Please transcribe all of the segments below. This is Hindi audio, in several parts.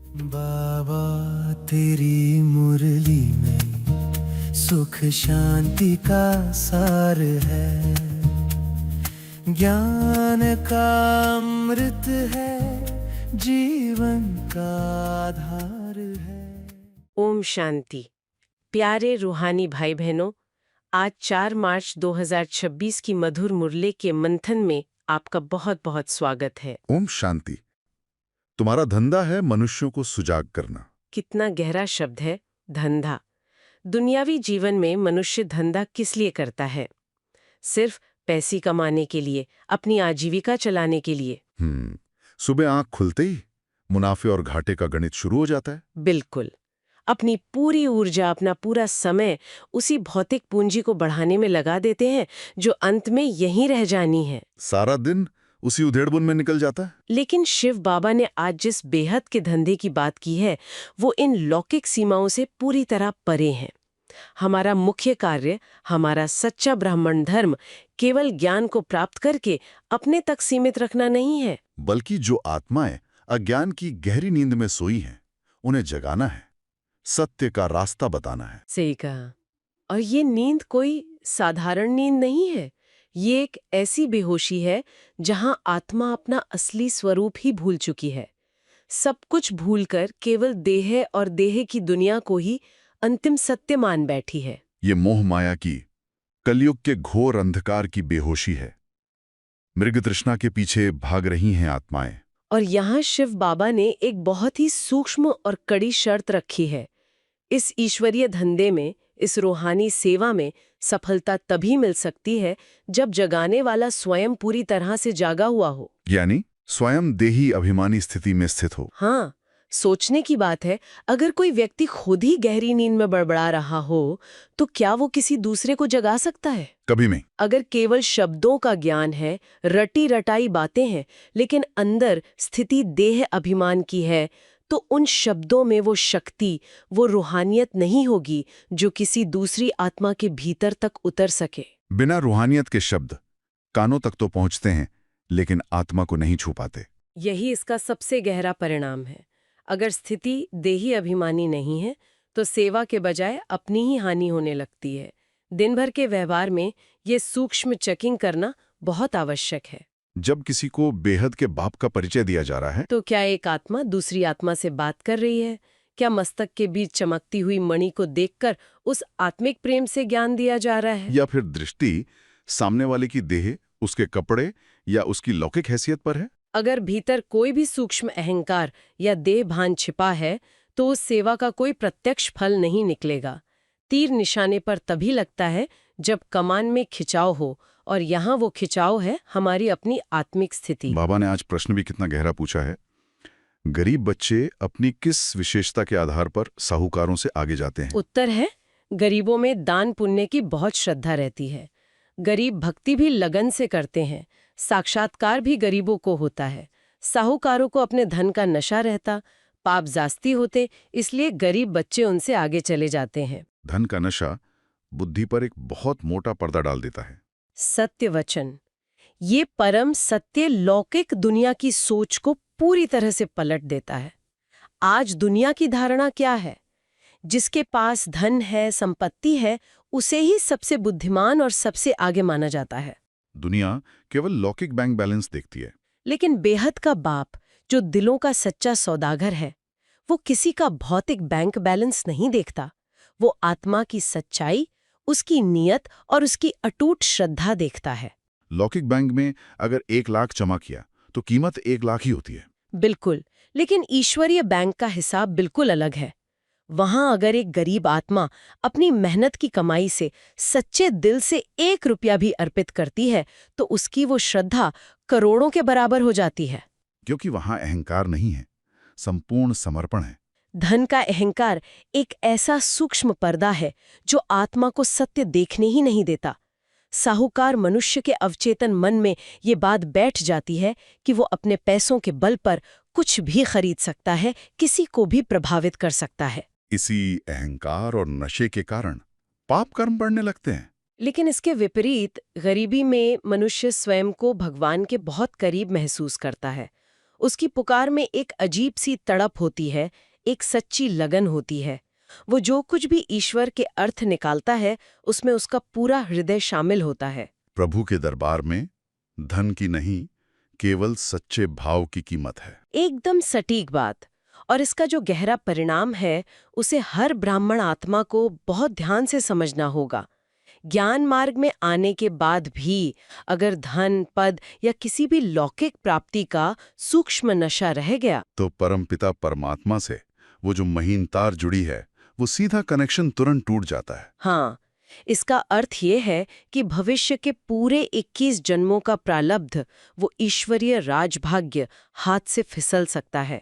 बाबा तेरी मुरली में सुख शांति का सार है, ज्ञान का अमृत है, जीवन का आधार है। ओम शांति। प्यारे रूहानी भाई बहनों, आज 4 मार्च 2026 की मधुर मुरली के मंथन में आपका बहुत बहुत स्वागत है। ओम शांति। तुम्हारा धंधा है मनुष्यों को सुजाग करना। कितना गहरा शब्द है, धंधा। दुनियावी जीवन में मनुष्य धंधा किस लिए करता है? सिर्फ पैसे कमाने के लिए, अपनी आजीविका चलाने के लिए? सुबह आंख खुलते ही मुनाफे और घाटे का गणित शुरू हो जाता है। बिल्कुल। अपनी पूरी ऊर्जा, अपना पूरा समय उसी भौतिक पूंजी को बढ़ाने में लगा देते हैं जो अंत में यहीं रह जानी है। सारा दिन उसी उधेड़बुन में निकल जाता है। लेकिन शिव बाबा ने आज जिस बेहद के धंधे की बात की है, वो इन लौकिक सीमाओं से पूरी तरह परे हैं। हमारा मुख्य कार्य, हमारा सच्चा ब्राह्मण धर्म केवल ज्ञान को प्राप्त करके अपने तक सीमित रखना नहीं है, बल्कि जो आत्माएं अज्ञान की गहरी नींद में सोई हैं, उन्हें जगाना है, सत्य का रास्ता बताना है। सही कहा। और ये नींद कोई साधारण नींद नहीं है। ये एक ऐसी बेहोशी है जहां आत्मा अपना असली स्वरूप ही भूल चुकी है। सब कुछ भूलकर केवल देह और देह की दुनिया को ही अंतिम सत्य मान बैठी है। ये मोह माया की, कलयुग के घोर अंधकार की बेहोशी है। मृग तृष्णा के पीछे भाग रही हैं आत्माएं। और यहाँ शिव बाबा ने एक बहुत ही सूक्ष्म और कड़ी शर्त रखी है। इस ईश्वरीय धंधे में, इस रूहानी सेवा में सफलता तभी मिल सकती है जब जगाने वाला स्वयं पूरी तरह से जागा हुआ हो। यानी स्वयं देही अभिमानी स्थिति में स्थित हो। हाँ, सोचने की बात है, अगर कोई व्यक्ति खुद ही गहरी नींद में बड़बड़ा रहा हो, तो क्या वो किसी दूसरे को जगा सकता है? कभी नहीं। अगर केवल शब्दों का ज्ञान है, रटी रटाई बातें हैं, लेकिन अंदर स्थिति देह अभिमान की है, तो उन शब्दों में वो शक्ति, वो रूहानियत नहीं होगी जो किसी दूसरी आत्मा के भीतर तक उतर सके। बिना रूहानियत के शब्द कानों तक तो पहुंचते हैं, लेकिन आत्मा को नहीं छू पाते। यही इसका सबसे गहरा परिणाम है। अगर स्थिति देही अभिमानी नहीं है, तो सेवा के बजाय अपनी ही हानि होने लगती है। दिन भर के व्यवहार में ये सूक्ष्म चेकिंग करना बहुत आवश्यक है। जब किसी को बेहद के बाप का परिचय दिया जा रहा है, तो क्या एक आत्मा दूसरी आत्मा से बात कर रही है? क्या मस्तक के बीच चमकती हुई मणि को देखकर उस आत्मिक प्रेम से ज्ञान दिया जा रहा है? या फिर दृष्टि सामने वाले की देह, उसके कपड़े या उसकी लौकिक हैसियत पर है? अगर भीतर कोई भी सूक्ष्म अहंकार या देह भान छिपा है, तो उस सेवा का कोई प्रत्यक्ष फल नहीं निकलेगा। तीर निशाने पर तभी लगता है जब कमान में खिंचाव हो, और यहाँ वो खिंचाव है हमारी अपनी आत्मिक स्थिति। बाबा ने आज प्रश्न भी कितना गहरा पूछा है। गरीब बच्चे अपनी किस विशेषता के आधार पर साहूकारों से आगे जाते हैं? उत्तर है, गरीबों में दान पुण्य की बहुत श्रद्धा रहती है। गरीब भक्ति भी लगन से करते हैं, साक्षात्कार भी गरीबों को होता है। साहूकारों को अपने धन का नशा रहता, पाप जास्ती होते, इसलिए गरीब बच्चे उनसे आगे चले जाते हैं। धन का नशा बुद्धि पर एक बहुत मोटा पर्दा डाल देता है। सत्य वचन, ये परम सत्य लौकिक दुनिया की सोच को पूरी तरह से पलट देता है। आज दुनिया की धारणा क्या है? जिसके पास धन है, संपत्ति है, उसे ही सबसे बुद्धिमान और सबसे आगे माना जाता है। दुनिया केवल लौकिक बैंक बैलेंस देखती है। लेकिन बेहद का बाप, जो दिलों का सच्चा सौदागर है, वो किसी का भौतिक बैंक बैलेंस नहीं देखता। वो आत्मा की सच्चाई, उसकी नीयत और उसकी अटूट श्रद्धा देखता है। लौकिक बैंक में अगर 1 लाख जमा किया तो कीमत 1 लाख ही होती है। बिल्कुल, लेकिन ईश्वरीय बैंक का हिसाब बिल्कुल अलग है। वहां अगर एक गरीब आत्मा अपनी मेहनत की कमाई से सच्चे दिल से 1 रुपया भी अर्पित करती है, तो उसकी वो श्रद्धा करोड़ों के बराबर हो जाती है। क्योंकि वहां अहंकार नहीं है, संपूर्ण समर्पण है। धन का अहंकार एक ऐसा सूक्ष्म पर्दा है जो आत्मा को सत्य देखने ही नहीं देता। साहूकार मनुष्य के अवचेतन मन में ये बात बैठ जाती है कि वो अपने पैसों के बल पर कुछ भी खरीद सकता है, किसी को भी प्रभावित कर सकता है। इसी अहंकार और नशे के कारण पाप कर्म बढ़ने लगते हैं। लेकिन इसके विपरीत गरीबी में मनुष्य स्वयं को भगवान के बहुत करीब महसूस करता है। उसकी पुकार में एक अजीब सी तड़प होती है, एक सच्ची लगन होती है। वो जो कुछ भी ईश्वर के अर्थ निकालता है, उसमें उसका पूरा हृदय शामिल होता है। प्रभु के दरबार में धन की नहीं, केवल सच्चे भाव की कीमत है। एकदम सटीक बात। और इसका जो गहरा परिणाम है, उसे हर ब्राह्मण आत्मा को बहुत ध्यान से समझना होगा। ज्ञान मार्ग में आने के बाद भी अगर धन, पद या किसी भी लौकिक प्राप्ति का सूक्ष्म नशा रह गया, तो परमपिता परमात्मा से वो जो महीन तार जुड़ी है, वो सीधा कनेक्शन तुरंत टूट जाता है। हाँ, इसका अर्थ ये है कि भविष्य के पूरे 21 जन्मों का प्रारब्ध, वो ईश्वरीय राजभाग्य हाथ से फिसल सकता है।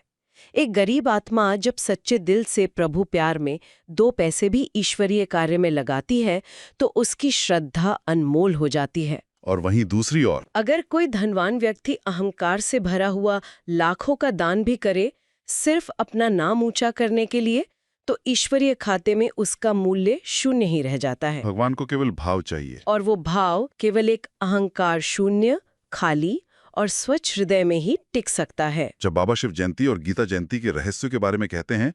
एक गरीब आत्मा जब सच्चे दिल से प्रभु प्यार में 2 पैसे भी ईश्वरीय कार्य में लगाती है, तो उसकी श्रद्धा अनमोल हो जाती है। और वहीं दूसरी ओर अगर कोई धनवान व्यक्ति अहंकार से भरा हुआ लाखों का दान भी करे, सिर्फ अपना नाम ऊंचा करने के लिए, तो ईश्वरीय खाते में उसका मूल्य शून्य ही रह जाता है। भगवान को केवल भाव चाहिए, और वो भाव केवल एक अहंकार शून्य, खाली और स्वच्छ हृदय में ही टिक सकता है। जब बाबा शिव जयंती और गीता जयंती के रहस्यों के बारे में कहते हैं,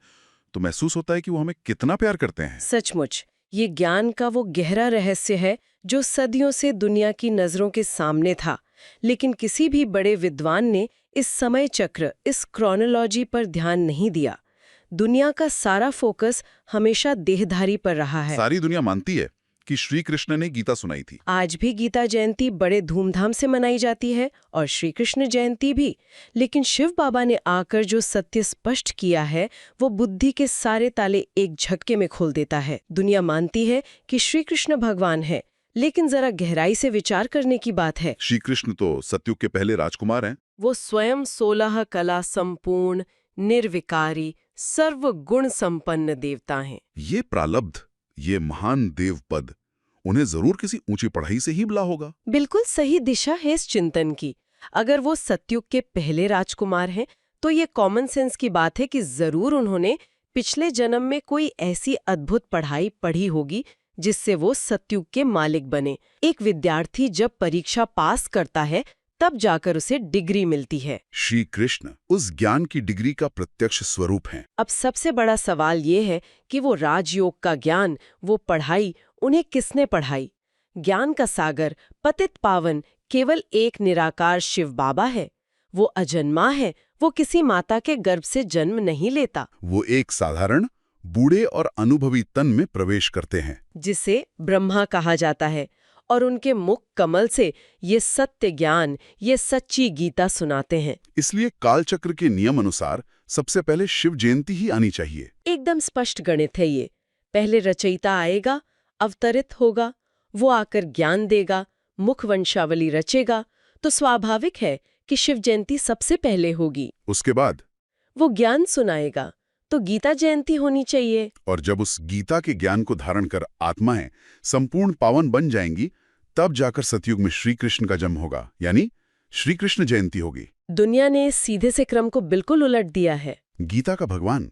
तो महसूस होता है कि वो हमें कितना प्यार करते हैं। सचमुच, ये ज्ञान का वो गहरा रहस्य है जो सदियों से दुनिया की नजरों के सामने था, लेकिन किसी भी बड़े विद्वान ने इस समय चक्र, इस क्रोनोलॉजी पर ध्यान नहीं दिया। दुनिया का सारा फोकस हमेशा देहधारी पर रहा है। सारी दुनिया मानती है कि श्री कृष्ण ने गीता सुनाई थी। आज भी गीता जयंती बड़े धूमधाम से मनाई जाती है और श्री कृष्ण जयंती भी, लेकिन शिव बाबा ने आकर जो सत्य स्पष्ट किया है, वो बुद्धि के सारे ताले एक झटके में खोल देता है। दुनिया मानती है कि श्री कृष्ण भगवान है, लेकिन जरा गहराई से विचार करने की बात है। श्री कृष्ण तो सतयुग के पहले राजकुमार हैं। वो स्वयं 16 कला संपूर्ण, निर्विकारी, सर्वगुण संपन्न देवता हैं। ये प्रालब्ध, ये महान देव पद उन्हें जरूर किसी ऊंची पढ़ाई से ही मिला होगा। बिल्कुल सही दिशा है इस चिंतन की। अगर वो सतयुग के पहले राजकुमार हैं, तो ये कॉमन सेंस की बात है कि जरूर उन्होंने पिछले जन्म में कोई ऐसी अद्भुत पढ़ाई पढ़ी होगी जिससे वो सतयुग के मालिक बने। एक विद्यार्थी जब परीक्षा पास करता है, तब जाकर उसे डिग्री मिलती है। श्री कृष्ण उस ज्ञान की डिग्री का प्रत्यक्ष स्वरूप हैं। अब सबसे बड़ा सवाल ये है कि वो राजयोग का ज्ञान, वो पढ़ाई, उन्हें किसने पढ़ाई? ज्ञान का सागर, पतित पावन, केवल एक निराकार शिव बाबा है। वो अजन्मा है, वो किसी माता के गर्भ से जन्म नहीं लेता। वो एक साधारण, बूढ़े और अनुभवी तन में प्रवेश करते हैं, जिसे ब्रह्मा कहा जाता है, और उनके मुख कमल से ये सत्य ज्ञान, ये सच्ची गीता सुनाते हैं। इसलिए कालचक्र के नियम अनुसार सबसे पहले शिव जयंती ही आनी चाहिए। एकदम स्पष्ट गणित है ये। पहले रचयिता आएगा, अवतरित होगा, वो आकर ज्ञान देगा, मुख वंशावली रचेगा, तो स्वाभाविक है कि शिव जयंती सबसे पहले होगी। उसके बाद वो ज्ञान सुनाएगा, तो गीता जयंती होनी चाहिए। और जब उस गीता के ज्ञान को धारण कर आत्माएं संपूर्ण पावन बन जाएंगी, तब जाकर सतयुग में श्री कृष्ण का जन्म होगा, यानी श्री कृष्ण जयंती होगी। दुनिया ने सीधे से क्रम को बिल्कुल उलट दिया है। गीता का भगवान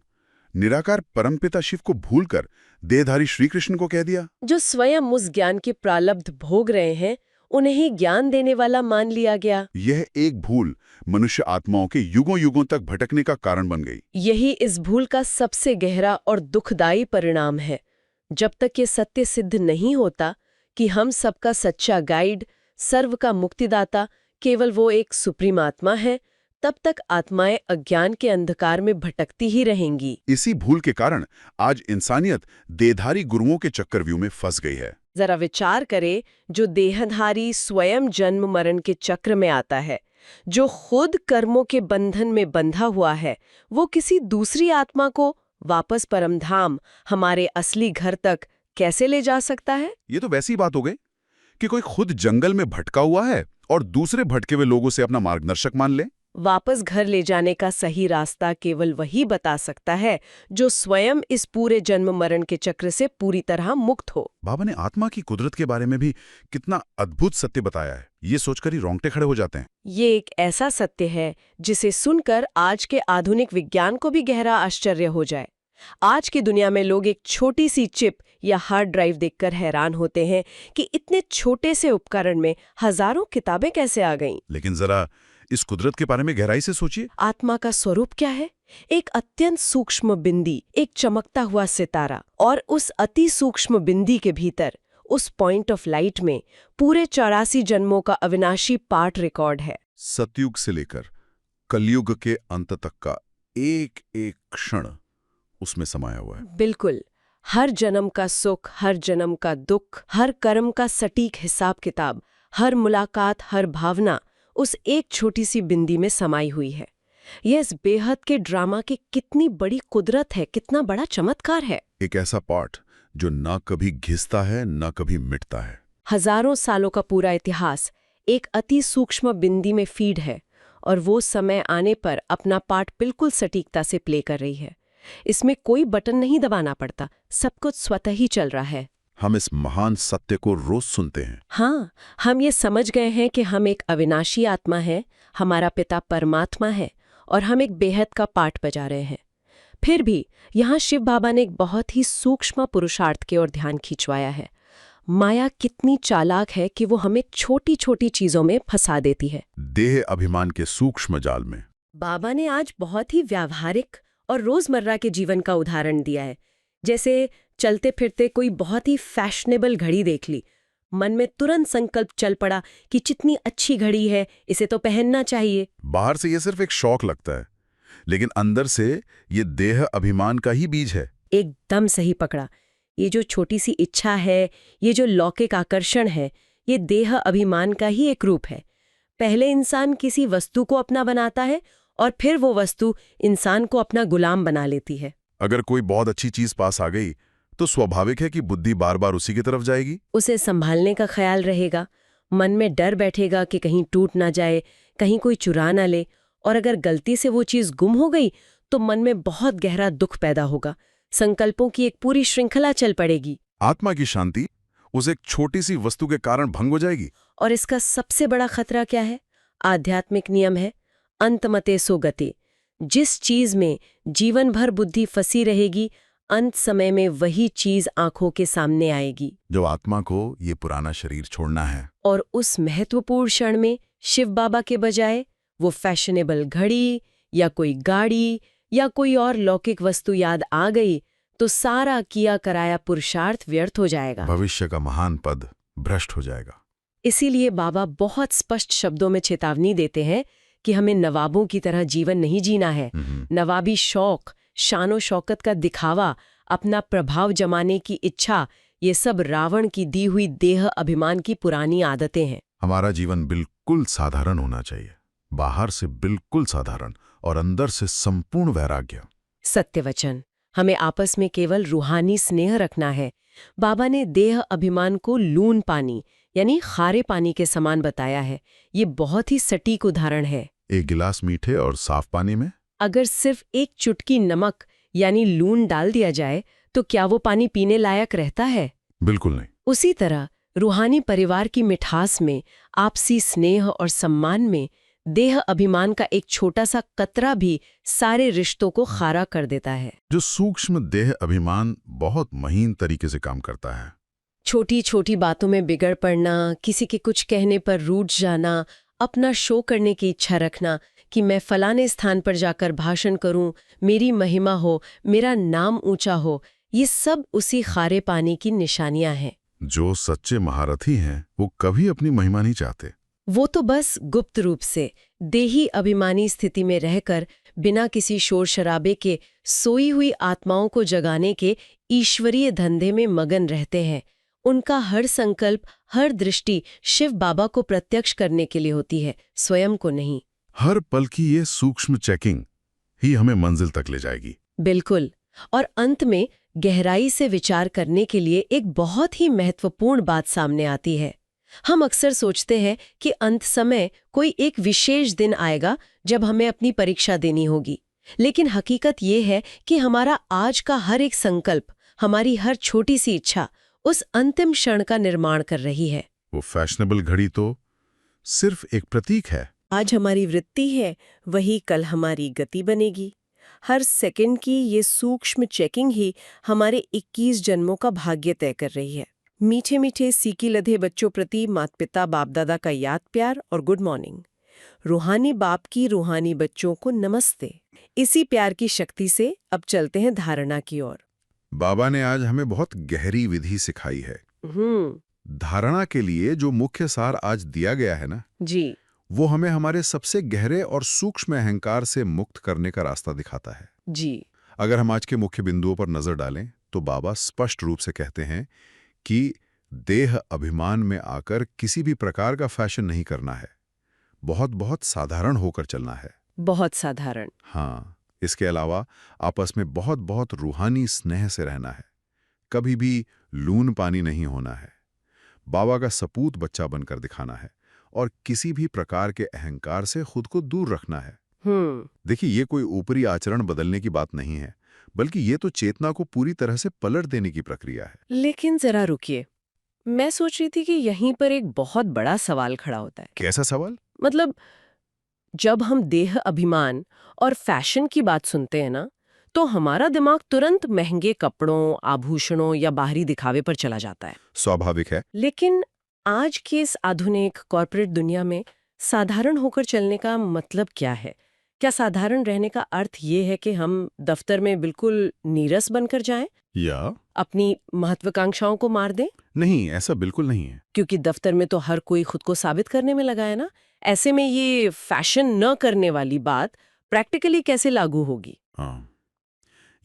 निराकार परमपिता शिव को भूलकर देहधारी श्री कृष्ण को कह दिया। जो स्वयं उस ज्ञान के प्रालब्ध भोग रहे हैं, उन्हें ही ज्ञान देने वाला मान लिया गया। यह एक भूल मनुष्य आत्माओं के युगों युगों तक भटकने का कारण बन गई। यही इस भूल का सबसे गहरा और दुखदायी परिणाम है। जब तक ये सत्य सिद्ध नहीं होता कि हम सबका सच्चा गाइड, सर्व का मुक्तिदाता केवल वो एक सुप्रीम आत्मा है, तब तक आत्माएं अज्ञान के अंधकार में भटकती ही रहेंगी। इसी भूल के कारण आज इंसानियत देहधारी गुरुओं के चक्रव्यूह में फंस गई है। जरा विचार करें, जो देहधारी स्वयं जन्म मरण के चक्र में आता है, जो खुद कर्मों के बंधन में बंधा हुआ है, वो किसी दूसरी आत्मा को वापस परमधाम, हमारे असली घर तक कैसे ले जा सकता है? ये तो वैसी बात हो गई कि कोई खुद जंगल में भटका हुआ है और दूसरे भटके हुए लोगों से अपना मार्गदर्शक मान ले। वापस घर ले जाने का सही रास्ता केवल वही बता सकता है जो स्वयं इस पूरे जन्म मरण के चक्र से पूरी तरह मुक्त हो। बाबा ने आत्मा की कुदरत के बारे में भी कितना अद्भुत सत्य बताया है, ये सोचकर ही रोंगटे खड़े हो जाते हैं। ये एक ऐसा सत्य है जिसे सुनकर आज के आधुनिक विज्ञान को भी गहरा आश्चर्य हो जाए। आज की दुनिया में लोग एक छोटी सी चिप या हार्ड ड्राइव देखकर हैरान होते हैं कि इतने छोटे से उपकरण में हजारों किताबें कैसे आ गईं। लेकिन जरा इस कुदरत के बारे में गहराई से सोचिए। आत्मा का स्वरूप क्या है? एक अत्यंत सूक्ष्म बिंदी, एक चमकता हुआ सितारा, और उस अति सूक्ष्म बिंदी के भीतर, उस पॉइंट ऑफ लाइट में, पूरे 84 जन्मों का अविनाशी पाठ रिकॉर्ड है। सतयुग से लेकर कलयुग के अंत तक का एक एक क्षण उसमें समाया हुआ है। बिल्कुल, हर जन्म का सुख, हर जन्म का दुख, हर कर्म का सटीक हिसाब किताब, हर मुलाकात, हर भावना उस एक छोटी सी बिंदी में समाई हुई है। यह इस बेहद के ड्रामा की कितनी बड़ी कुदरत है, कितना बड़ा चमत्कार है। एक ऐसा पाठ जो ना कभी घिसता है ना कभी मिटता है। हजारों सालों का पूरा इतिहास एक अति सूक्ष्म बिंदी में फीड है, और वो समय आने पर अपना पाठ बिल्कुल सटीकता से प्ले कर रही है। इसमें कोई बटन नहीं दबाना पड़ता, सब कुछ स्वतः ही चल रहा है। हम इस महान सत्य को रोज सुनते हैं। हाँ, हम ये समझ गए हैं कि हम एक अविनाशी आत्मा है, हमारा पिता परमात्मा है, और हम एक बेहद का पाठ बजा रहे हैं। फिर भी यहाँ शिव बाबा ने एक बहुत ही सूक्ष्म पुरुषार्थ की ओर ध्यान खिंचवाया है। माया कितनी चालाक है कि वो हमें छोटी छोटी चीजों में फंसा देती है, देह अभिमान के सूक्ष्म जाल में। बाबा ने आज बहुत ही व्यावहारिक और रोजमर्रा के जीवन का उदाहरण दिया है। जैसे चलते फिरते कोई बहुत ही फैशनेबल घड़ी देख ली, मन में तुरंत संकल्प चल पड़ा कि जितनी अच्छी घड़ी है, इसे तो पहनना चाहिए। बाहर से ये सिर्फ एक शौक लगता है, लेकिन अंदर से ये देह अभिमान का ही बीज है। एकदम सही पकड़ा। ये जो छोटी सी इच्छा है, ये जो लौकिक आकर्षण है, ये देह अभिमान का ही एक रूप है। पहले इंसान किसी वस्तु को अपना बनाता है, और फिर वो वस्तु इंसान को अपना गुलाम बना लेती है। अगर कोई बहुत अच्छी चीज पास आ गई तो स्वाभाविक है कि बुद्धि बार बार उसी की तरफ जाएगी। उसे संभालने का ख्याल रहेगा, मन में डर बैठेगा कि कहीं टूट ना जाए, कहीं कोई चुरा ना ले, और अगर गलती से वो चीज गुम हो गई तो मन में बहुत गहरा दुख पैदा होगा, संकल्पों की एक पूरी श्रृंखला चल पड़ेगी। आत्मा की शांति उस एक छोटी सी वस्तु के कारण भंग हो जाएगी। और इसका सबसे बड़ा खतरा क्या है? आध्यात्मिक नियम है, अंतमते सो गति। जिस चीज में जीवन भर बुद्धि फंसी रहेगी, अंत समय में वही चीज आंखों के सामने आएगी। जो आत्मा को ये पुराना शरीर छोड़ना है, और उस महत्वपूर्ण क्षण में शिव बाबा के बजाय वो फैशनेबल घड़ी या कोई गाड़ी या कोई और लौकिक वस्तु याद आ गई, तो सारा किया कराया पुरुषार्थ व्यर्थ हो जाएगा। भविष्य का महान पद भ्रष्ट हो जाएगा। इसीलिए बाबा बहुत स्पष्ट शब्दों में चेतावनी देते हैं कि हमें नवाबों की तरह जीवन नहीं जीना है। नवाबी शौक, शानो शौकत का दिखावा, अपना प्रभाव जमाने की इच्छा, ये सब रावण की दी हुई देह अभिमान की पुरानी आदतें हैं। हमारा जीवन बिल्कुल साधारण होना चाहिए, बाहर से बिल्कुल साधारण और अंदर से संपूर्ण वैराग्य। सत्य वचन। हमें आपस में केवल रूहानी स्नेह रखना है। बाबा ने देह अभिमान को लून पानी यानी खारे पानी के समान बताया है। ये बहुत ही सटीक उदाहरण है। एक गिलास मीठे और साफ पानी में अगर सिर्फ एक चुटकी नमक यानी लून डाल दिया जाए तो क्या वो पानी पीने लायक रहता है? बिल्कुल नहीं। उसी तरह रूहानी परिवार की मिठास में, आपसी स्नेह और सम्मान में देह अभिमान का एक छोटा सा कतरा भी सारे रिश्तों को खारा कर देता है। जो सूक्ष्म देह अभिमान बहुत महीन तरीके से काम करता है। छोटी छोटी बातों में बिगड़ पड़ना, किसी के कुछ कहने पर रूठ जाना, अपना शो करने की इच्छा रखना कि मैं फलाने स्थान पर जाकर भाषण करूं, मेरी महिमा हो, मेरा नाम ऊंचा हो, ये सब उसी खारे पानी की निशानियां हैं। जो सच्चे महारथी हैं वो कभी अपनी महिमा नहीं चाहते। वो तो बस गुप्त रूप से देही अभिमानी स्थिति में रहकर बिना किसी शोर शराबे के सोई हुई आत्माओं को जगाने के ईश्वरीय धंधे में मगन रहते हैं। उनका हर संकल्प, हर दृष्टि शिव बाबा को प्रत्यक्ष करने के लिए होती है, स्वयं को नहीं। हर पल की ये सूक्ष्म चेकिंग ही हमें मंजिल तक ले जाएगी। बिल्कुल। और अंत में गहराई से विचार करने के लिए एक बहुत ही महत्वपूर्ण बात सामने आती है। हम अक्सर सोचते हैं कि अंत समय कोई एक विशेष दिन आएगा जब हमें अपनी परीक्षा देनी होगी, लेकिन हकीकत ये है कि हमारा आज का हर एक संकल्प, हमारी हर छोटी सी इच्छा उस अंतिम क्षण का निर्माण कर रही है। वो फैशनेबल घड़ी तो सिर्फ एक प्रतीक है। आज हमारी वृत्ति है, वही कल हमारी गति बनेगी। हर सेकंड की ये सूक्ष्म चेकिंग ही हमारे 21 जन्मों का भाग्य तय कर रही है। मीठे मीठे सीकी लधे बच्चों प्रति माता पिता बाप दादा का याद प्यार और गुड मॉर्निंग। रूहानी बाप की रूहानी बच्चों को नमस्ते। इसी प्यार की शक्ति से अब चलते हैं धारणा की ओर। बाबा ने आज हमें बहुत गहरी विधि सिखाई है। धारणा के लिए जो मुख्य सार आज दिया गया है ना, जी, वो हमें हमारे सबसे गहरे और सूक्ष्म अहंकार से मुक्त करने का रास्ता दिखाता है। जी, अगर हम आज के मुख्य बिंदुओं पर नजर डालें तो बाबा स्पष्ट रूप से कहते हैं कि देह अभिमान में आकर किसी भी प्रकार का फैशन नहीं करना है, बहुत बहुत साधारण होकर चलना है। बहुत साधारण। हाँ, इसके अलावा आपस में बहुत बहुत रूहानी स्नेह से रहना है, कभी भी लून पानी नहीं होना है, बाबा का सपूत बच्चा बनकर दिखाना है और किसी भी प्रकार के अहंकार से खुद को दूर रखना है। देखिए, ये कोई ऊपरी आचरण बदलने की बात नहीं है, बल्कि ये तो चेतना को पूरी तरह से पलट देने की प्रक्रिया है। लेकिन जरा रुकिए, मैं सोच रही थी कि यहीं पर एक बहुत बड़ा सवाल खड़ा होता है। कैसा सवाल? मतलब जब हम देह अभिमान और फैशन की बात सुनते हैं ना, तो हमारा दिमाग तुरंत महंगे कपड़ों, आभूषणों या बाहरी दिखावे पर चला जाता है। स्वाभाविक है। लेकिन आज के इस आधुनिक कॉर्पोरेट दुनिया में साधारण होकर चलने का मतलब क्या है? क्या साधारण रहने का अर्थ ये है कि हम दफ्तर में बिल्कुल नीरस बनकर जाएं, या अपनी महत्वाकांक्षाओं को मार दें? नहीं, ऐसा बिल्कुल नहीं है। क्योंकि दफ्तर में तो हर कोई खुद को साबित करने में लगा है ना। ऐसे में ये फैशन न करने वाली बात प्रैक्टिकली कैसे लागू होगी? हाँ,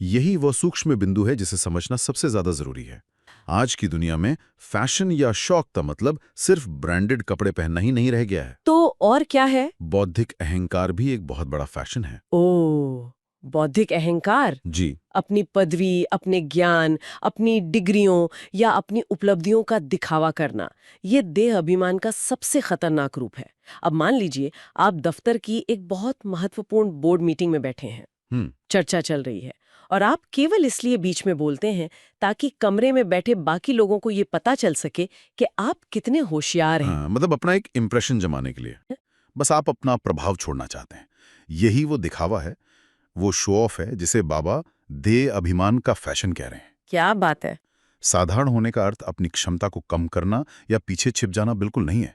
यही वो सूक्ष्म बिंदु है जिसे समझना सबसे ज्यादा जरूरी है। आज की दुनिया में फैशन या शौक का मतलब सिर्फ ब्रांडेड कपड़े पहनना ही नहीं रह गया है। तो और क्या है? बौद्धिक अहंकार भी एक बहुत बड़ा फैशन है। ओह, बौद्धिक अहंकार। जी, अपनी पदवी, अपने ज्ञान, अपनी डिग्रियों या अपनी उपलब्धियों का दिखावा करना, ये देह अभिमान का सबसे खतरनाक रूप है। अब मान लीजिए आप दफ्तर की एक बहुत महत्वपूर्ण बोर्ड मीटिंग में बैठे हैं, चर्चा चल रही है और आप केवल इसलिए बीच में बोलते हैं ताकि कमरे में बैठे बाकी लोगों को ये पता चल सके कि आप कितने होशियार हैं। मतलब अपना एक इंप्रेशन जमाने के लिए, बस आप अपना प्रभाव छोड़ना चाहते हैं। यही वो दिखावा है, वो शो ऑफ है जिसे बाबा देह अभिमान का फैशन कह रहे हैं। क्या बात है! साधारण होने का अर्थ अपनी क्षमता को कम करना या पीछे छिप जाना बिल्कुल नहीं है।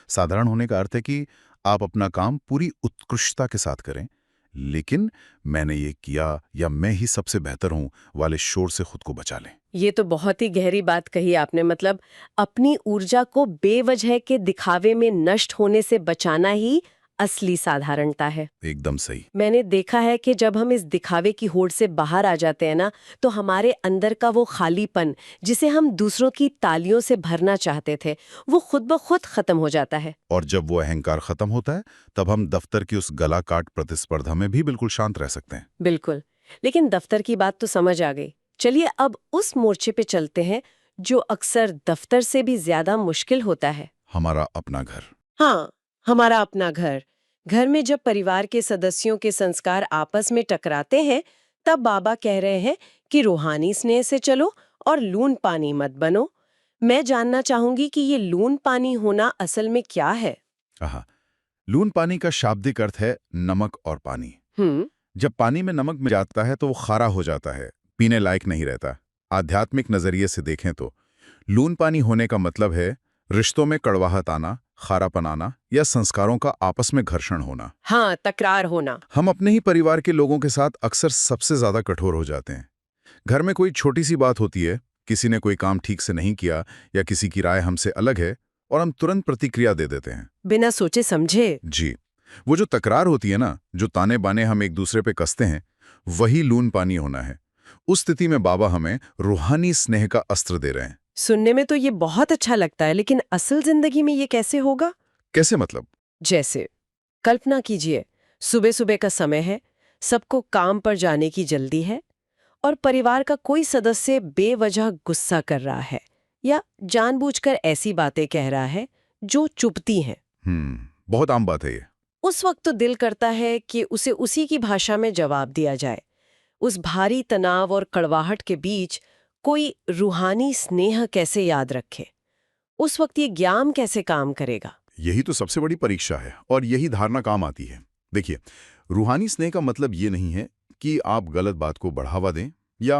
साधारण होने का अर्थ है कि आप अपना काम पूरी उत्कृष्टता के साथ करें, लेकिन मैंने ये किया या मैं ही सबसे बेहतर हूं वाले शोर से खुद को बचा लें। ये तो बहुत ही गहरी बात कही आपने। मतलब अपनी ऊर्जा को बेवजह के दिखावे में नष्ट होने से बचाना ही असली साधारणता है। एकदम सही। मैंने देखा है कि जब हम इस दिखावे की होड़ से बाहर आ जाते हैं ना, तो हमारे अंदर का वो खालीपन जिसे हम दूसरों की तालियों से भरना चाहते थे, वो खुद ब खुद खत्म हो जाता है। और जब वो अहंकार खत्म होता है, तब हम दफ्तर की उस गला काट प्रतिस्पर्धा में भी बिल्कुल शांत रह सकते हैं। बिल्कुल। लेकिन दफ्तर की बात तो समझ आ गई। चलिए अब उस मोर्चे पे चलते हैं जो अक्सर दफ्तर से भी ज्यादा मुश्किल होता है। हमारा अपना घर। हाँ, हमारा अपना घर। घर में जब परिवार के सदस्यों के संस्कार आपस में टकराते हैं, तब बाबा कह रहे हैं कि रूहानी स्नेह से चलो और लून पानी मत बनो। मैं जानना चाहूंगी कि ये लून पानी होना असल में क्या है? लून पानी का शाब्दिक अर्थ है नमक और पानी। जब पानी में नमक मिल जाता है तो वो खारा हो जाता है, पीने लायक नहीं रहता। आध्यात्मिक नजरिए से देखें तो लून पानी होने का मतलब है रिश्तों में कड़वाहट आना, खारापन आना या संस्कारों का आपस में घर्षण होना। हाँ, तकरार होना। हम अपने ही परिवार के लोगों के साथ अक्सर सबसे ज्यादा कठोर हो जाते हैं। घर में कोई छोटी सी बात होती है, किसी ने कोई काम ठीक से नहीं किया या किसी की राय हमसे अलग है, और हम तुरंत प्रतिक्रिया दे देते हैं बिना सोचे समझे। जी, वो जो तकरार होती है ना, जो ताने बाने हम एक दूसरे पे कसते हैं, वही लून पानी होना है। उस स्थिति में बाबा हमें रूहानी स्नेह का अस्त्र दे रहे हैं। सुनने में तो ये बहुत अच्छा लगता है, लेकिन असल जिंदगी में ये कैसे होगा? कैसे मतलब? जैसे कल्पना कीजिए, सुबह सुबह का समय है, सबको काम पर जाने की जल्दी है और परिवार का कोई सदस्य बेवजह गुस्सा कर रहा है या जानबूझकर ऐसी बातें कह रहा है जो चुभती हैं। बहुत आम बात है ये। उस वक्त तो दिल करता है कि उसे उसी की भाषा में जवाब दिया जाए। उस भारी तनाव और कड़वाहट के बीच कोई रूहानी स्नेह कैसे याद रखे? उस वक्त ये ज्ञान कैसे काम करेगा? यही तो सबसे बड़ी परीक्षा है और यही धारणा काम आती है। देखिए, रूहानी स्नेह का मतलब ये नहीं है कि आप गलत बात को बढ़ावा दें या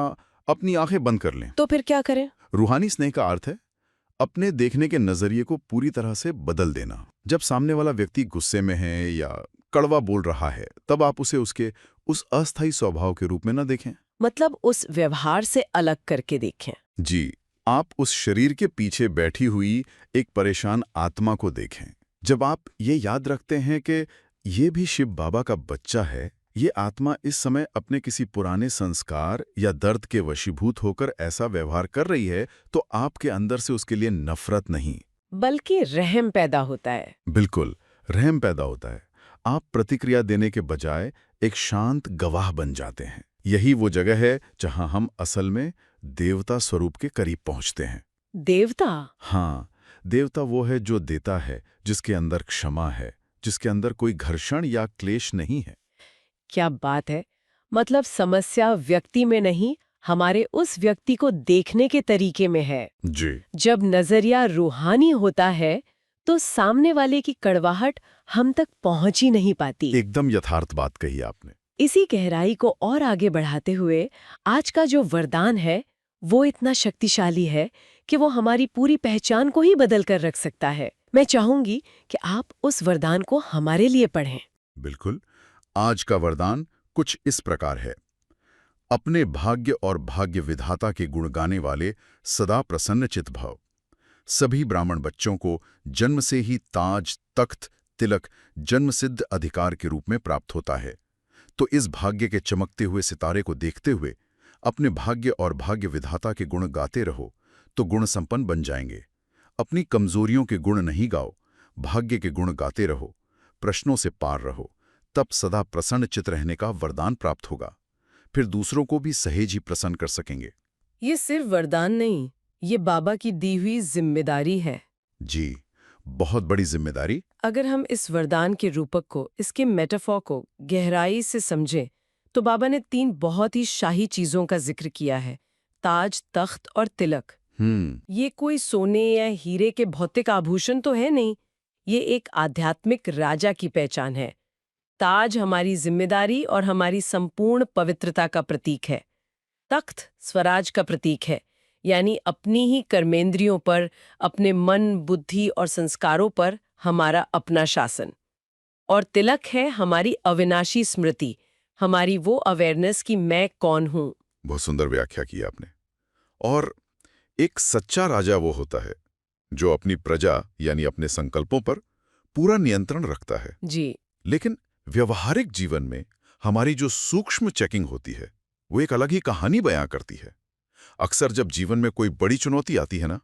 अपनी आंखें बंद कर लें। तो फिर क्या करें? रूहानी स्नेह का अर्थ है अपने देखने के नजरिए को पूरी तरह से बदल देना। जब सामने वाला व्यक्ति गुस्से में है या कड़वा बोल रहा है, तब आप उसे उसके उस अस्थायी स्वभाव के रूप में न देखें। मतलब उस व्यवहार से अलग करके देखें। जी, आप उस शरीर के पीछे बैठी हुई एक परेशान आत्मा को देखें। जब आप ये याद रखते हैं कि ये भी शिव बाबा का बच्चा है, ये आत्मा इस समय अपने किसी पुराने संस्कार या दर्द के वशीभूत होकर ऐसा व्यवहार कर रही है, तो आपके अंदर से उसके लिए नफरत नहीं, बल्कि रहम पैदा होता है। बिल्कुल रहम पैदा होता है। आप प्रतिक्रिया देने के बजाय एक शांत गवाह बन जाते हैं। यही वो जगह है जहां हम असल में देवता स्वरूप के करीब पहुंचते हैं। देवता? हाँ, देवता वो है जो देता है, जिसके अंदर क्षमा है, जिसके अंदर कोई घर्षण या क्लेश नहीं है। क्या बात है। मतलब समस्या व्यक्ति में नहीं, हमारे उस व्यक्ति को देखने के तरीके में है। जी, जब नजरिया रूहानी होता है तो सामने वाले की कड़वाहट हम तक पहुंच ही नहीं पाती। एकदम यथार्थ बात कही आपने। इसी गहराई को और आगे बढ़ाते हुए आज का जो वरदान है वो इतना शक्तिशाली है कि वो हमारी पूरी पहचान को ही बदल कर रख सकता है। मैं चाहूंगी कि आप उस वरदान को हमारे लिए पढ़ें। बिल्कुल। आज का वरदान कुछ इस प्रकार है। अपने भाग्य और भाग्य विधाता के गुण गाने वाले सदा प्रसन्न चित भव। सभी ब्राह्मण बच्चों को जन्म से ही ताज, तख्त, तिलक जन्मसिद्ध अधिकार के रूप में प्राप्त होता है। तो इस भाग्य के चमकते हुए सितारे को देखते हुए अपने भाग्य और भाग्य विधाता के गुण गाते रहो तो गुण संपन्न बन जाएंगे। अपनी कमजोरियों के गुण नहीं गाओ, भाग्य के गुण गाते रहो, प्रश्नों से पार रहो, तब सदा प्रसन्न चित रहने का वरदान प्राप्त होगा। फिर दूसरों को भी सहेज ही प्रसन्न कर सकेंगे। ये सिर्फ वरदान नहीं, ये बाबा की दी हुई जिम्मेदारी है। जी, बहुत बड़ी जिम्मेदारी। अगर हम इस वरदान के रूपक को, इसके मेटाफॉर को गहराई से समझें तो बाबा ने 3 बहुत ही शाही चीजों का जिक्र किया है, ताज, तख्त और तिलक। ये कोई सोने या हीरे के भौतिक आभूषण तो है नहीं, ये एक आध्यात्मिक राजा की पहचान है। ताज हमारी जिम्मेदारी और हमारी संपूर्ण पवित्रता का प्रतीक है। तख्त स्वराज का प्रतीक है, यानी अपनी ही कर्मेंद्रियों पर, अपने मन, बुद्धि और संस्कारों पर हमारा अपना शासन। और तिलक है हमारी अविनाशी स्मृति, हमारी वो अवेयरनेस कि मैं कौन हूं। बहुत सुंदर व्याख्या की आपने। और एक सच्चा राजा वो होता है जो अपनी प्रजा यानी अपने संकल्पों पर पूरा नियंत्रण रखता है। जी। लेकिन व्यवहारिक जीवन में हमारी जो सूक्ष्म चेकिंग होती है वो एक अलग ही कहानी बयां करती है। अक्सर जब जीवन में कोई बड़ी चुनौती आती है ना,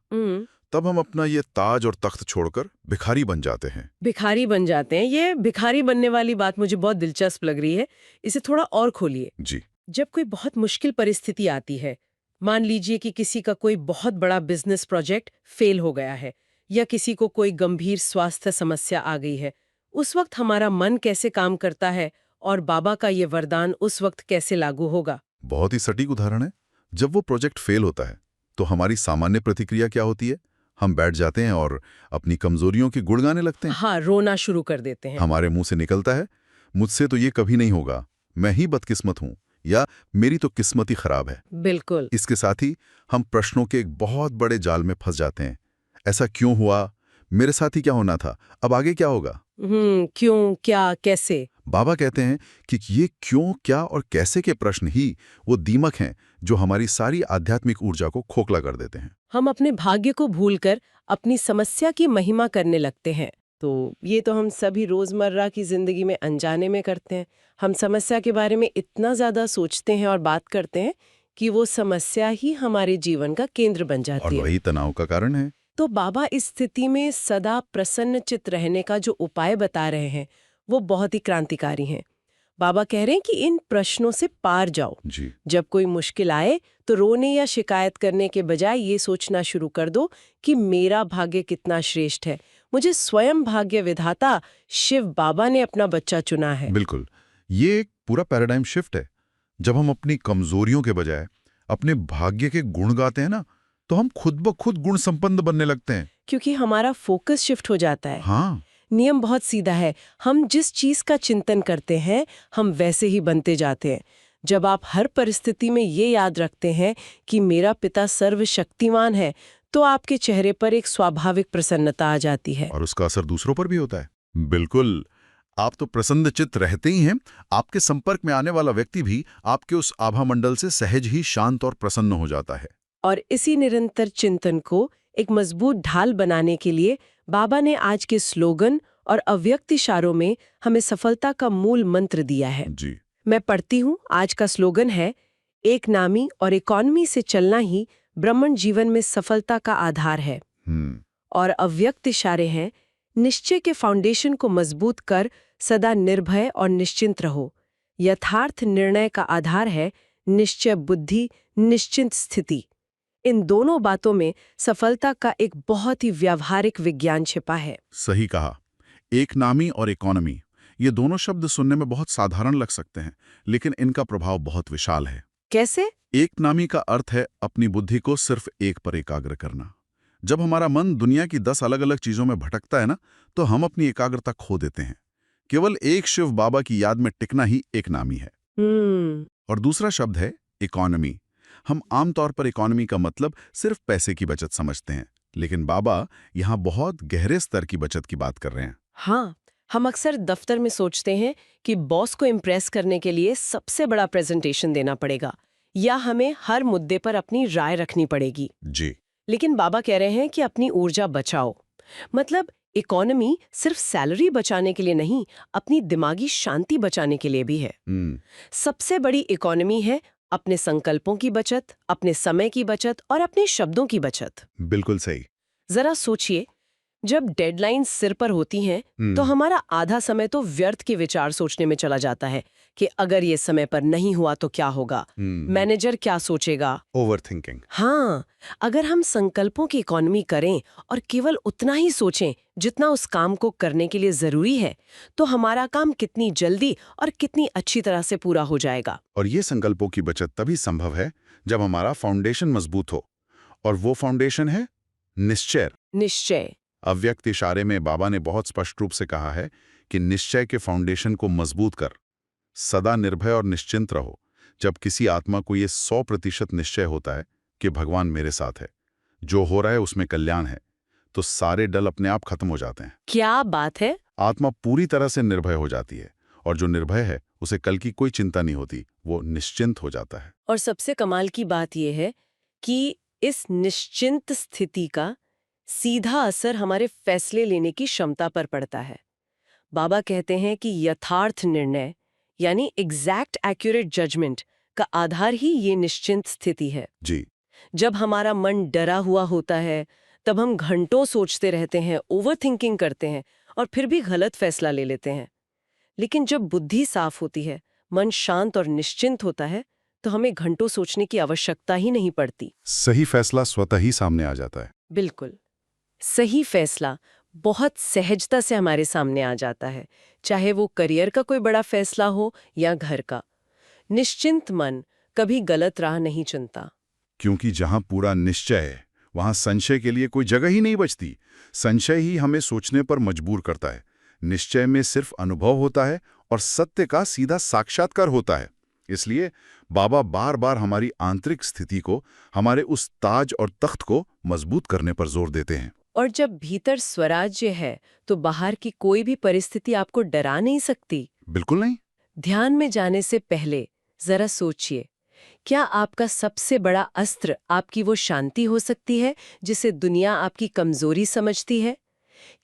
तब हम अपना ये ताज और तख्त छोड़कर भिखारी बन जाते हैं। भिखारी बन जाते हैं। ये भिखारी बनने वाली बात मुझे बहुत दिलचस्प लग रही है, इसे थोड़ा और खोलिए। जी, जब कोई बहुत मुश्किल परिस्थिति आती है, मान लीजिए कि किसी का कोई बहुत बड़ा बिजनेस प्रोजेक्ट फेल हो गया है या किसी को कोई गंभीर स्वास्थ्य समस्या आ गई है, उस वक्त हमारा मन कैसे काम करता है और बाबा का ये वरदान उस वक्त कैसे लागू होगा? बहुत ही सटीक उदाहरण है। जब वो प्रोजेक्ट फेल होता है तो हमारी सामान्य प्रतिक्रिया क्या होती है? हम बैठ जाते हैं और अपनी कमजोरियों की गुण गाने लगते हैं। हाँ, रोना शुरू कर देते हैं। हमारे मुंह से निकलता है, मुझसे तो ये कभी नहीं होगा, मैं ही बदकिस्मत हूं, या मेरी तो किस्मत ही खराब है। बिल्कुल। इसके साथ ही हम प्रश्नों के एक बहुत बड़े जाल में फंस जाते हैं। ऐसा क्यों हुआ? मेरे साथ ही क्या होना था? अब आगे क्या होगा? क्यों, क्या, कैसे? बाबा कहते हैं कि ये क्यों, क्या और कैसे के प्रश्न ही वो दीमक हैं जो हमारी सारी आध्यात्मिक ऊर्जा को खोखला कर देते हैं। हम अपने भाग्य को भूलकर अपनी समस्या की महिमा करने लगते हैं। तो ये तो हम सभी रोजमर्रा की जिंदगी में अनजाने में करते हैं। हम समस्या के बारे में इतना ज्यादा सोचते हैं और बात करते हैं कि वो समस्या ही हमारे जीवन का केंद्र बन और जाती है। वही तनाव का कारण है। तो बाबा इस स्थिति में सदा प्रसन्नचित्त रहने का जो उपाय बता रहे हैं वो बहुत ही क्रांतिकारी हैं। बाबा कह रहे हैं कि इन प्रश्नों से पार जाओ। जी, जब कोई मुश्किल आए तो रोने या शिकायत करने के बजाय ये सोचना शुरू कर दो कि मेरा भाग्य कितना श्रेष्ठ है, मुझे स्वयं भाग्य विधाता शिव बाबा ने अपना बच्चा चुना है। बिल्कुल। ये एक पूरा पैराडाइम शिफ्ट है। जब हम अपनी कमजोरियों के बजाय अपने भाग्य के गुण गाते हैं ना, तो हम खुद ब खुद गुण संपन्न बनने लगते हैं। क्योंकि हमारा फोकस शिफ्ट हो जाता है। हाँ, नियम बहुत सीधा है, हम जिस चीज का चिंतन करते हैं हम वैसे ही बनते जाते हैं। जब आप हर परिस्थिति में ये याद रखते हैं कि मेरा पिता सर्वशक्तिमान है, तो आपके चेहरे पर एक स्वाभाविक प्रसन्नता आ जाती है। और उसका असर दूसरों पर भी होता है। बिल्कुल, आप तो प्रसन्नचित्त रहते ही हैं, आपके संपर्क में आने वाला व्यक्ति भी आपके उस आभा मंडल से सहज ही शांत और प्रसन्न हो जाता है। और इसी निरंतर चिंतन को एक मजबूत ढाल बनाने के लिए बाबा ने आज के स्लोगन और अव्यक्त इशारों में हमें सफलता का मूल मंत्र दिया है। जी। मैं पढ़ती हूँ। आज का स्लोगन है, एक नामी और इकोनॉमी से चलना ही ब्राह्मण जीवन में सफलता का आधार है। और अव्यक्त इशारे हैं, निश्चय के फाउंडेशन को मजबूत कर सदा निर्भय और निश्चिंत रहो। यथार्थ निर्णय का आधार है निश्चय बुद्धि, निश्चिंत स्थिति। इन दोनों बातों में सफलता का एक बहुत ही व्यावहारिक विज्ञान छिपा है। सही कहा। एक नामी और इकोनॉमी, ये दोनों शब्द सुनने में बहुत साधारण लग सकते हैं, लेकिन इनका प्रभाव बहुत विशाल है। कैसे? एक नामी का अर्थ है अपनी बुद्धि को सिर्फ एक पर एकाग्र करना। जब हमारा मन दुनिया की 10 अलग अलग चीजों में भटकता है ना, तो हम अपनी एकाग्रता खो देते हैं। केवल एक शिव बाबा की याद में टिकना ही एक नामी है। और दूसरा शब्द है इकोनॉमी। हम आमतौर पर इकोनॉमी का मतलब सिर्फ पैसे की बचत समझते हैं, लेकिन बाबा यहाँ बहुत गहरे स्तर की बचत की बात कर रहे हैं। हाँ, हम अक्सर दफ्तर में सोचते हैं कि बॉस को इम्प्रेस करने के लिए सबसे बड़ा प्रेजेंटेशन देना पड़ेगा या हमें हर मुद्दे पर अपनी राय रखनी पड़ेगी। जी। लेकिन बाबा कह रहे हैं कि अपनी ऊर्जा बचाओ। मतलब इकोनॉमी सिर्फ सैलरी बचाने के लिए नहीं, अपनी दिमागी शांति बचाने के लिए भी है। सबसे बड़ी इकोनॉमी है अपने संकल्पों की बचत, अपने समय की बचत और अपने शब्दों की बचत। बिल्कुल सही। जरा सोचिए, जब डेडलाइंस सिर पर होती हैं तो हमारा आधा समय तो व्यर्थ के विचार सोचने में चला जाता है कि अगर ये समय पर नहीं हुआ तो क्या होगा, मैनेजर क्या सोचेगा। ओवरथिंकिंग। हाँ, अगर हम संकल्पों की इकोनॉमी करें और केवल उतना ही सोचें जितना उस काम को करने के लिए जरूरी है, तो हमारा काम कितनी जल्दी और कितनी अच्छी तरह से पूरा हो जाएगा। और ये संकल्पों की बचत तभी संभव है जब हमारा फाउंडेशन मजबूत हो, और वो फाउंडेशन है निश्चय। निश्चय। अव्यक्त इशारे में बाबा ने बहुत स्पष्ट रूप से कहा है कि निश्चय के फाउंडेशन को मजबूत कर सदा निर्भय और निश्चिंत रहो। जब किसी आत्मा को ये 100% निश्चय होता है कि भगवान मेरे साथ है, जो हो रहा है उसमें कल्याण है, तो सारे डल अपने आप खत्म हो जाते हैं। क्या बात है। आत्मा पूरी तरह से निर्भय हो जाती है, और जो निर्भय है उसे कल की कोई चिंता नहीं होती, वो निश्चिंत हो जाता है। और सबसे कमाल की बात यह है कि इस निश्चिंत स्थिति का सीधा असर हमारे फैसले लेने की क्षमता पर पड़ता है। बाबा कहते हैं कि यथार्थ निर्णय यानी एग्जैक्ट एक्यूरेट जजमेंट का आधार ही ये निश्चिंत स्थिति है। जी। जब हमारा मन डरा हुआ होता है, तब हम घंटों सोचते रहते हैं, ओवरथिंकिंग करते हैं और फिर भी गलत फैसला ले लेते हैं। लेकिन जब बुद्धि साफ होती है, मन शांत और निश्चिंत होता है, तो हमें घंटों सोचने की आवश्यकता ही नहीं पड़ती। सही फैसला स्वतः ही सामने आ जाता है। बिल्कुल, सही फैसला बहुत सहजता से हमारे सामने आ जाता है, चाहे वो करियर का कोई बड़ा फैसला हो या घर का। निश्चिंत मन कभी गलत राह नहीं चुनता। क्योंकि जहां पूरा निश्चय है, वहां संशय के लिए कोई जगह ही नहीं बचती। संशय ही हमें सोचने पर मजबूर करता है। निश्चय में सिर्फ अनुभव होता है और सत्य का सीधा साक्षात्कार होता है। इसलिए बाबा बार बार हमारी आंतरिक स्थिति को, हमारे उस ताज और तख्त को मजबूत करने पर जोर देते हैं। और जब भीतर स्वराज्य है, तो बाहर की कोई भी परिस्थिति आपको डरा नहीं सकती। बिल्कुल नहीं। ध्यान में जाने से पहले जरा सोचिए, क्या आपका सबसे बड़ा अस्त्र आपकी वो शांति हो सकती है जिसे दुनिया आपकी कमजोरी समझती है?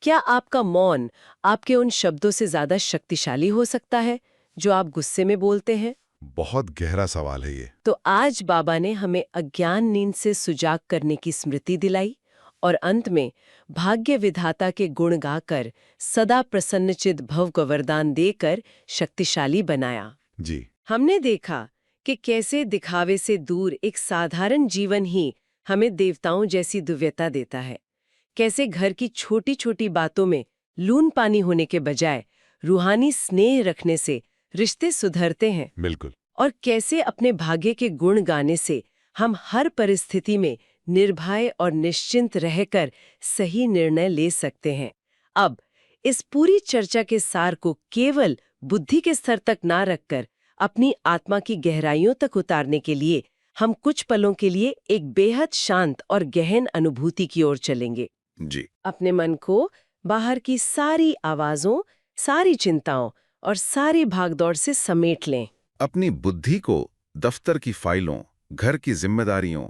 क्या आपका मौन आपके उन शब्दों से ज्यादा शक्तिशाली हो सकता है जो आप गुस्से में बोलते हैं? बहुत गहरा सवाल है ये। तो आज बाबा ने हमें अज्ञान नींद से सुजाग करने की स्मृति दिलाई और अंत में भाग्य विधाता के गुण गाकर सदा प्रसन्नचित भव को वरदान देकर शक्तिशाली बनाया। जी। हमने देखा कि कैसे दिखावे से दूर एक साधारण जीवन ही हमें देवताओं जैसी दिव्यता देता है। कैसे घर की छोटी छोटी बातों में लून पानी होने के बजाय रूहानी स्नेह रखने से रिश्ते सुधरते हैं। बिल्कुल। और कैसे अपने भाग्य के गुण गाने से हम हर परिस्थिति में निर्भय और निश्चिंत रहकर सही निर्णय ले सकते हैं। अब इस पूरी चर्चा के सार को केवल बुद्धि के स्तर तक ना रखकर अपनी आत्मा की गहराइयों तक उतारने के लिए हम कुछ पलों के लिए एक बेहद शांत और गहन अनुभूति की ओर चलेंगे। जी। अपने मन को बाहर की सारी आवाजों, सारी चिंताओं और सारी भागदौड़ से समेट लें। अपनी बुद्धि को दफ्तर की फाइलों, घर की जिम्मेदारियों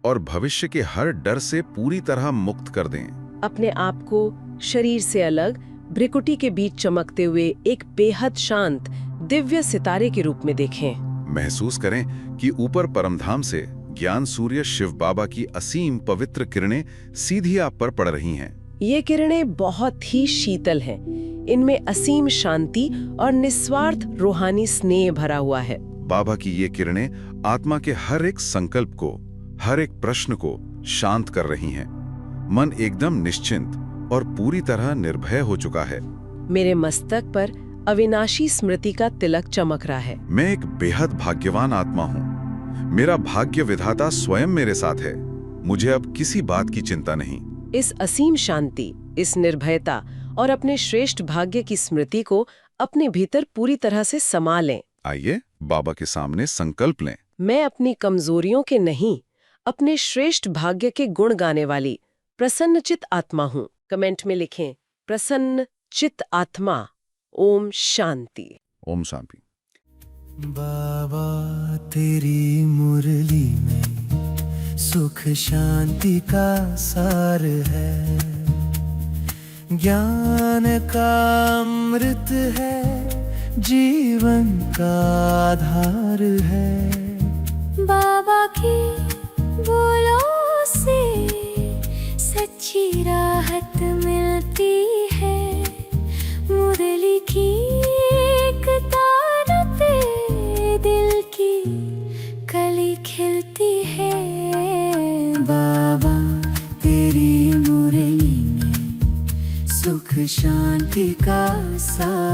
और भविष्य के हर डर से पूरी तरह मुक्त कर दें। अपने आप को शरीर से अलग, भ्रिकुटी के बीच चमकते हुए एक बेहद शांत, दिव्य सितारे के रूप में देखें। महसूस करें कि ऊपर परमधाम से ज्ञान सूर्य शिव बाबा की असीम पवित्र किरणें सीधी आप पर पड़ रही हैं। ये किरणें बहुत ही शीतल हैं। इनमें असीम शांति और निस्वार्थ रूहानी स्नेह भरा हुआ है। बाबा की ये किरणें आत्मा के हर एक संकल्प को, हर एक प्रश्न को शांत कर रही हैं। मन एकदम निश्चिंत और पूरी तरह निर्भय हो चुका है। मेरे मस्तक पर अविनाशी स्मृति का तिलक चमक रहा है। मैं एक बेहद भाग्यवान आत्मा हूँ। मेरा भाग्य विधाता स्वयं मेरे साथ है। मुझे अब किसी बात की चिंता नहीं। इस असीम शांति, इस निर्भयता और अपने श्रेष्ठ भाग्य की स्मृति को अपने भीतर पूरी तरह से समा लें। आइए बाबा के सामने संकल्प लें। मैं अपनी कमजोरियों के नहीं, अपने श्रेष्ठ भाग्य के गुण गाने वाली प्रसन्नचित आत्मा हूँ। कमेंट में लिखें, प्रसन्नचित आत्मा। ओम शांति। ओम शांति। बाबा तेरी मुरली में सुख शांति का सार है, ज्ञान का अमृत है, जीवन का आधार है। बाबा की बोलों से सच्ची राहत मिलती है, मुरली की एक तारते दिल की कली खिलती है। बाबा तेरी मुरली में सुख शांति का सार